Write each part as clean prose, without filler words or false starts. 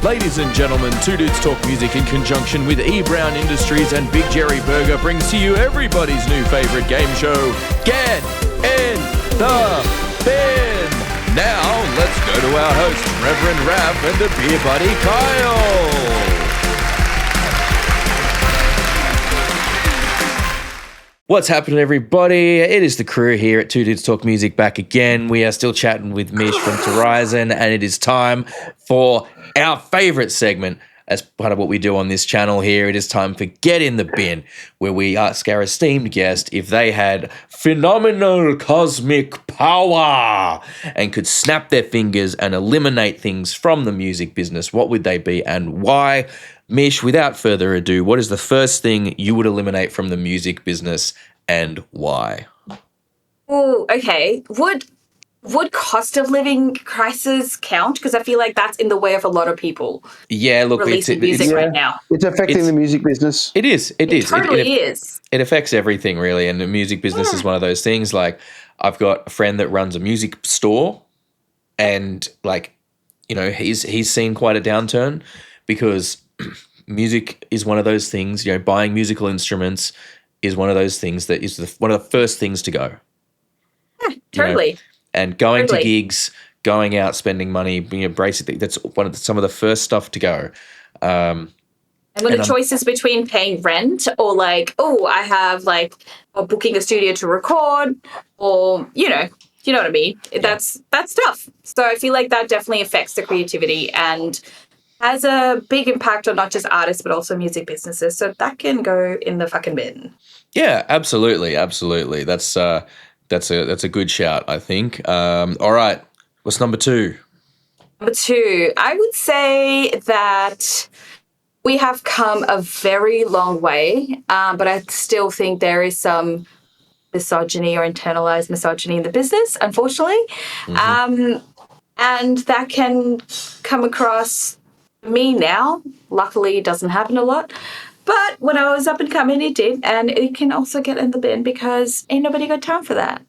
Ladies and gentlemen, Two Dudes Talk Music in conjunction with E. Brown Industries and Big Jerry Burger brings to you everybody's new favourite game show, Get in the Bin. Now, let's go to our host, Reverend Raph and the beer buddy, Kyle. What's happening, everybody? It is the crew here at Two Dudes Talk Music back again. We are still chatting with Mish from Torizon, and it is time for our favourite segment as part of what we do on this channel here. It is time for Get in the Bin, where we ask our esteemed guest if they had phenomenal cosmic power and could snap their fingers and eliminate things from the music business. What would they be and why? Mish, without further ado, what is the first thing you would eliminate from the music business and why? Oh, okay. Would cost of living crisis count? Because I feel like that's in the way of a lot of people. Yeah, look, releasing music right now. It's affecting the music business. It is. It is. Totally is. It affects everything, really, and the music business is one of those things. Like, I've got a friend that runs a music store, and he's seen quite a downturn because music is one of those things. Buying musical instruments is one of those things that is one of the first things to go. Yeah, totally. And going to gigs, going out, spending money, basically that's some of the first stuff to go. And when the choice is between paying rent or I have booking a studio to record, or you know what I mean. Yeah. That's tough. So I feel like that definitely affects the creativity and has a big impact on not just artists but also music businesses. So that can go in the fucking bin. Yeah, absolutely. That's a good shout, I think. All right, what's number two? Number two, I would say that we have come a very long way, but I still think there is some misogyny or internalized misogyny in the business, unfortunately. Mm-hmm. And that can come across me now. Luckily, it doesn't happen a lot. But when I was up and coming, it did. And it can also get in the bin because ain't nobody got time for that.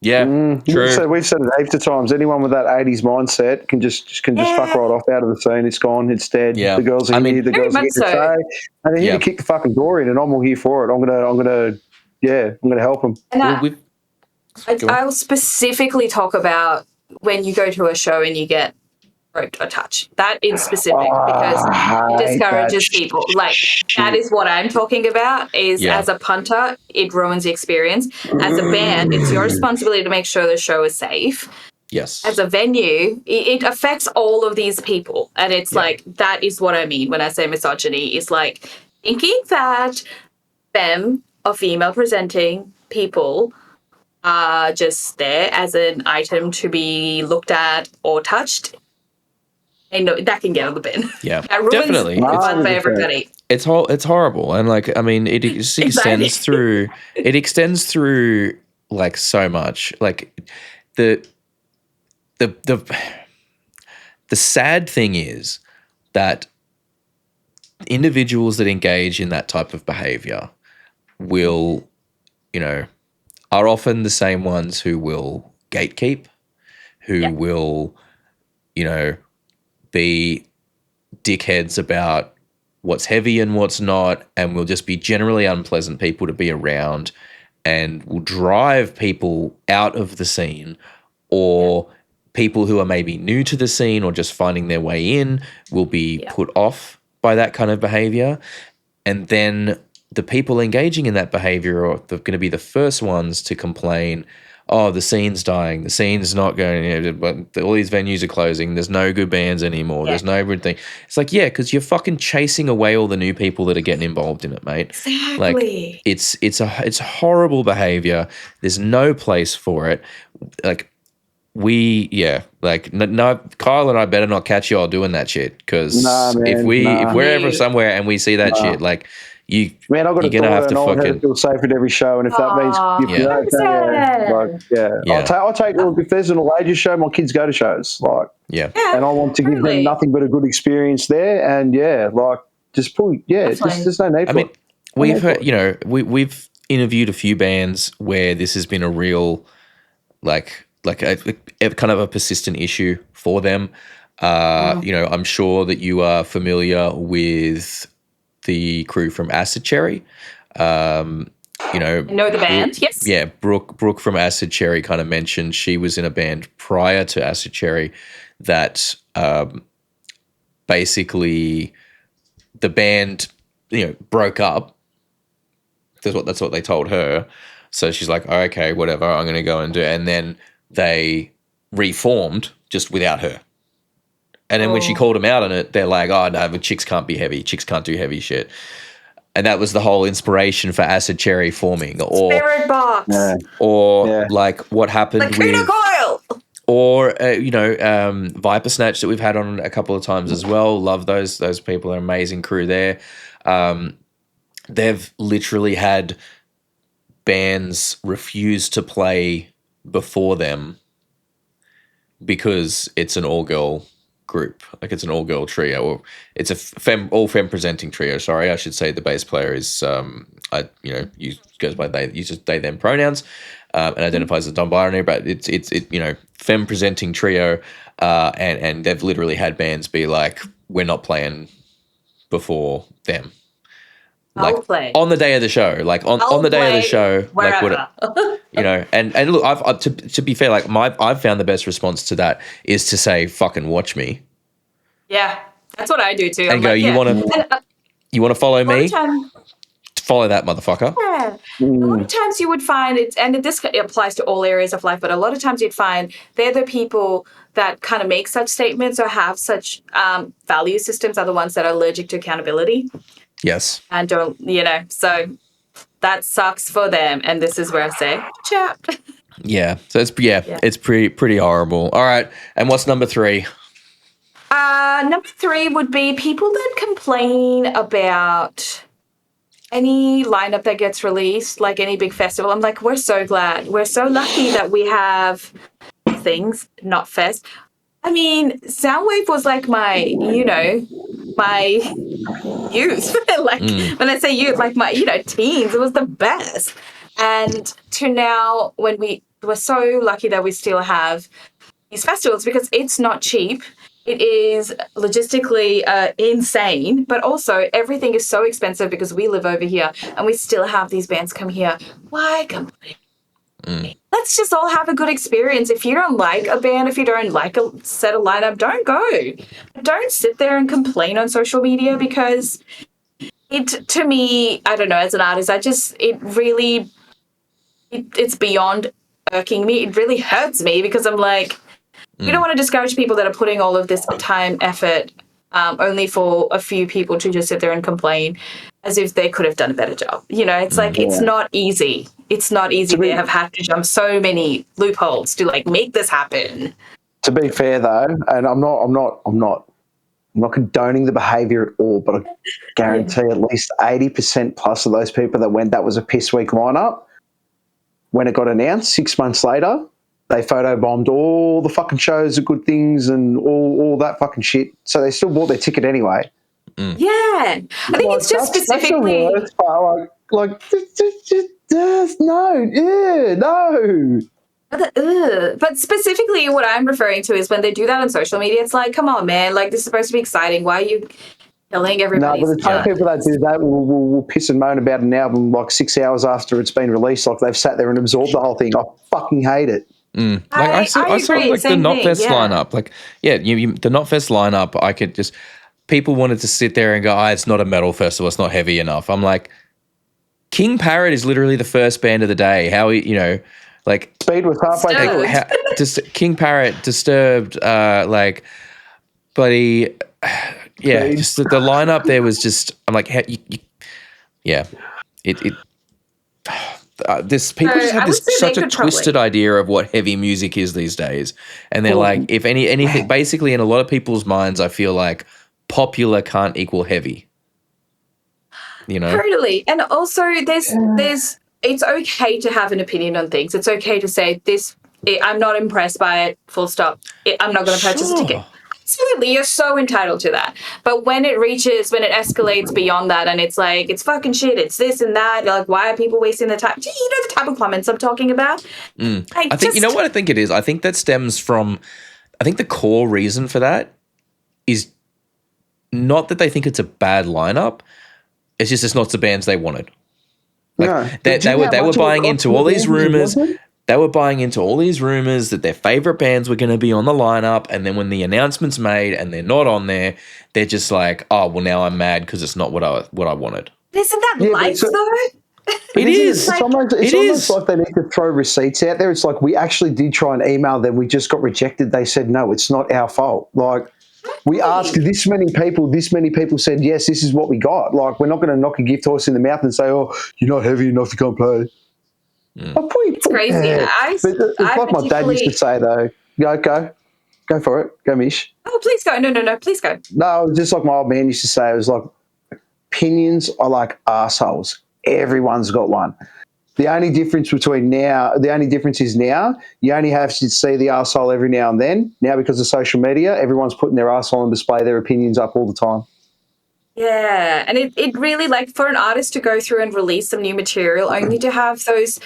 Yeah, true. So we've said it heaps of times. Anyone with that 80s mindset can just fuck right off out of the scene. It's gone. It's dead. Yeah. The girls are here. The girls are here to stay. And they're here to kick the fucking door in, and I'm all here for it. I'm gonna help them. And I'll specifically talk about when you go to a show and you get groped or touched. That in specific, because it discourages people. That is what I'm talking about, is as a punter, it ruins the experience. As a band, it's your responsibility to make sure the show is safe. Yes. As a venue, it affects all of these people. And it's that is what I mean when I say misogyny, is thinking that them or female presenting people are just there as an item to be looked at or touched. And that can get on the bin. Yeah, that ruins definitely. It's fun for everybody. It's horrible, and it extends through. It extends through so much. The sad thing is that individuals that engage in that type of behavior will, are often the same ones who will gatekeep, who will, be dickheads about what's heavy and what's not, and will just be generally unpleasant people to be around, and will drive people out of the scene, or people who are maybe new to the scene or just finding their way in will be put off by that kind of behavior. And then the people engaging in that behavior are going to be the first ones to complain, oh, the scene's dying, the scene's not going, but all these venues are closing, there's no good bands anymore, there's no good thing. It's because you're fucking chasing away all the new people that are getting involved in it, mate. Exactly. It's horrible behavior. There's no place for it. No, Kyle and I better not catch y'all doing that shit, because if we're ever somewhere and we see that shit, I've got a daughter and I'll have to feel safe at every show, and if that means I'll take if there's an all-ages show, my kids go to shows, and I want to give them nothing but a good experience there, and just pull, there's no need for it. We've heard, we've interviewed a few bands where this has been a real, a kind of a persistent issue for them. I'm sure that you are familiar with the crew from Acid Cherry. I know the band, yes. Yeah, Brooke from Acid Cherry kind of mentioned she was in a band prior to Acid Cherry that basically the band, broke up. That's what they told her. So she's like, oh, okay, whatever, I'm going to go and do it. And then they reformed just without her. And then when she called them out on it, they're like, oh, no, but chicks can't be heavy. Chicks can't do heavy shit. And that was the whole inspiration for Acid Cherry forming. Spirit Box. Like what happened with... Coil. Or, Viper Snatch that we've had on a couple of times as well. Love those. Those people are an amazing crew there. They've literally had bands refuse to play before them because it's an all-girl group, like it's an all-girl trio, or it's a all femme presenting trio. Sorry, I should say the bass player is goes by they, uses they them pronouns, and identifies as non-binary, but it's femme presenting trio, and they've literally had bands be like, we're not playing before them. Like, I'll play on the day of the show, like on the day of the show, wherever. like and look, I've to be fair, like I've found the best response to that is to say, "Fucking watch me." Yeah, that's what I do too. And go, you want to follow me? Follow that motherfucker. Yeah. A lot of times you would find it, and this applies to all areas of life, but a lot of times you'd find they're the people that kind of make such statements or have such value systems are the ones that are allergic to accountability. Yes. And don't, so that sucks for them. And this is where I say, chat. Yeah. So it's pretty horrible. All right. And what's number 3? Number 3 would be people that complain about any lineup that gets released, like any big festival. I'm like, we're so glad. We're so lucky that we have things, not fest. I mean, Soundwave was like my, my youth. Like when I say youth, like my, teens, it was the best. And to now, when we're so lucky that we still have these festivals, because it's not cheap. It is logistically insane, but also everything is so expensive because we live over here and we still have these bands come here. Why complain? Let's just all have a good experience. If you don't like a band, if you don't like a set of lineup, don't go. Don't sit there and complain on social media, because to me, I don't know, as an artist, it's beyond irking me. It really hurts me because I'm like, you don't want to discourage people that are putting all of this time, effort, only for a few people to just sit there and complain as if they could have done a better job. It's like, it's not easy. It's not easy. They have had to jump so many loopholes to make this happen. To be fair though, and I'm not condoning the behaviour at all, but I guarantee at least 80% plus of those people that went, that was a piss week lineup. When it got announced 6 months later, they photobombed all the fucking shows of good things and all that fucking shit. So they still bought their ticket anyway. Yeah. I think it's just specifically... That's the worst part. No. But specifically what I'm referring to is when they do that on social media, it's like, come on, man. Like, this is supposed to be exciting. Why are you killing everybody? No, but the type of people that do that will piss and moan about an album like 6 hours after it's been released, like they've sat there and absorbed the whole thing. I fucking hate it. Like I saw like the Knotfest lineup, like the Knotfest lineup. I could just, people wanted to sit there and go, it's not a metal festival, it's not heavy enough. I'm like, King Parrot is literally the first band of the day. How like Speed was halfway through. King Parrot, Disturbed, like bloody just the lineup there was just. I'm like, people just have such a twisted idea of what heavy music is these days, and they're like, if anything, basically in a lot of people's minds, I feel like popular can't equal heavy. Totally, and also there's it's okay to have an opinion on things. It's okay to say this. I'm not impressed by it. Full stop. I'm not going to purchase a ticket. Absolutely, you're so entitled to that. But when it escalates beyond that, and it's like, it's fucking shit, it's this and that, like, why are people wasting their time? You know the type of comments I'm talking about? I think, you know what I think it is? I think that stems from, I think the core reason for that not that they think it's a bad lineup. It's just it's not the bands they wanted. Like they were buying into all these rumors. They were buying into all these rumors that their favorite bands were going to be on the lineup, and then when the announcement's made and they're not on there, they're just like, "Oh, well, now I'm mad because it's not what I wanted." Isn't that life though? It is. It's almost like they need to throw receipts out there. It's like, we actually did try and email them. We just got rejected. They said, no, it's not our fault. Like, we asked this many people said, yes, this is what we got. Like, we're not going to knock a gift horse in the mouth and say, oh, you're not heavy enough, you can't play. It's crazy. It's like my dad used to say, though, go for it. Go, Mish. Oh, please go. No, please go. No, just like my old man used to say, it was like, opinions are like arseholes. Everyone's got one. The only difference is now, you only have to see the arsehole every now and then. Now, because of social media, everyone's putting their arsehole on display, their opinions up all the time. Yeah, and it really, like, for an artist to go through and release some new material, only to have those,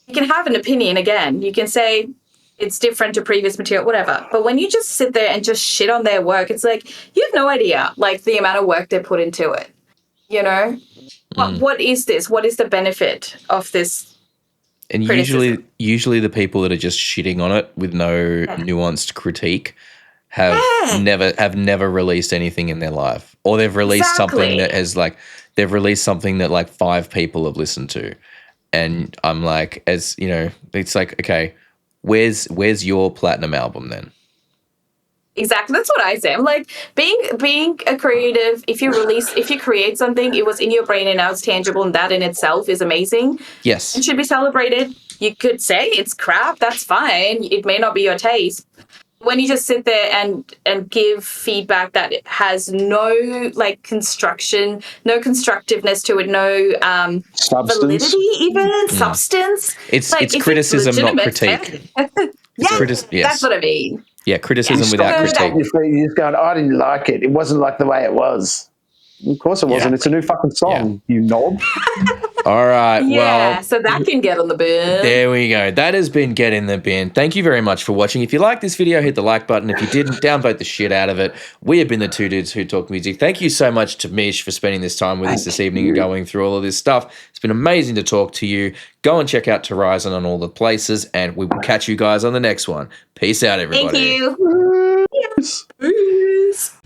you can have an opinion again. You can say it's different to previous material, whatever. But when you just sit there and just shit on their work, it's like, you have no idea, like, the amount of work they put into it, you know? What is this? What is the benefit of this? And usually the people that are just shitting on it with no nuanced critique have never released anything in their life, or they've released something that has like 5 people have listened to, and I'm like, as you know, it's like, okay, where's your platinum album then? Exactly. That's what I say. I'm like, being a creative, if you create something, it was in your brain and now it's tangible, and that in itself is amazing. Yes. It should be celebrated. You could say it's crap. That's fine. It may not be your taste. When you just sit there and give feedback that has no like construction, no constructiveness to it, no validity, even substance. It's criticism, not critique. That's what I mean. Yeah, criticism without critique. You're just going, I didn't like it. It wasn't like the way it was. Of course it wasn't. It's a new fucking song, you knob. All right. Well, so that can get on the bin. There we go. That has been Get in the Bin. Thank you very much for watching. If you liked this video, hit the like button. If you didn't, downvote the shit out of it. We have been the Two Dudes Who Talk Music. Thank you so much to Mish for spending this time with us this evening and going through all of this stuff. It's been amazing to talk to you. Go and check out Torizon on all the places, and we will catch you guys on the next one. Peace out, everybody. Thank you. Peace. Peace.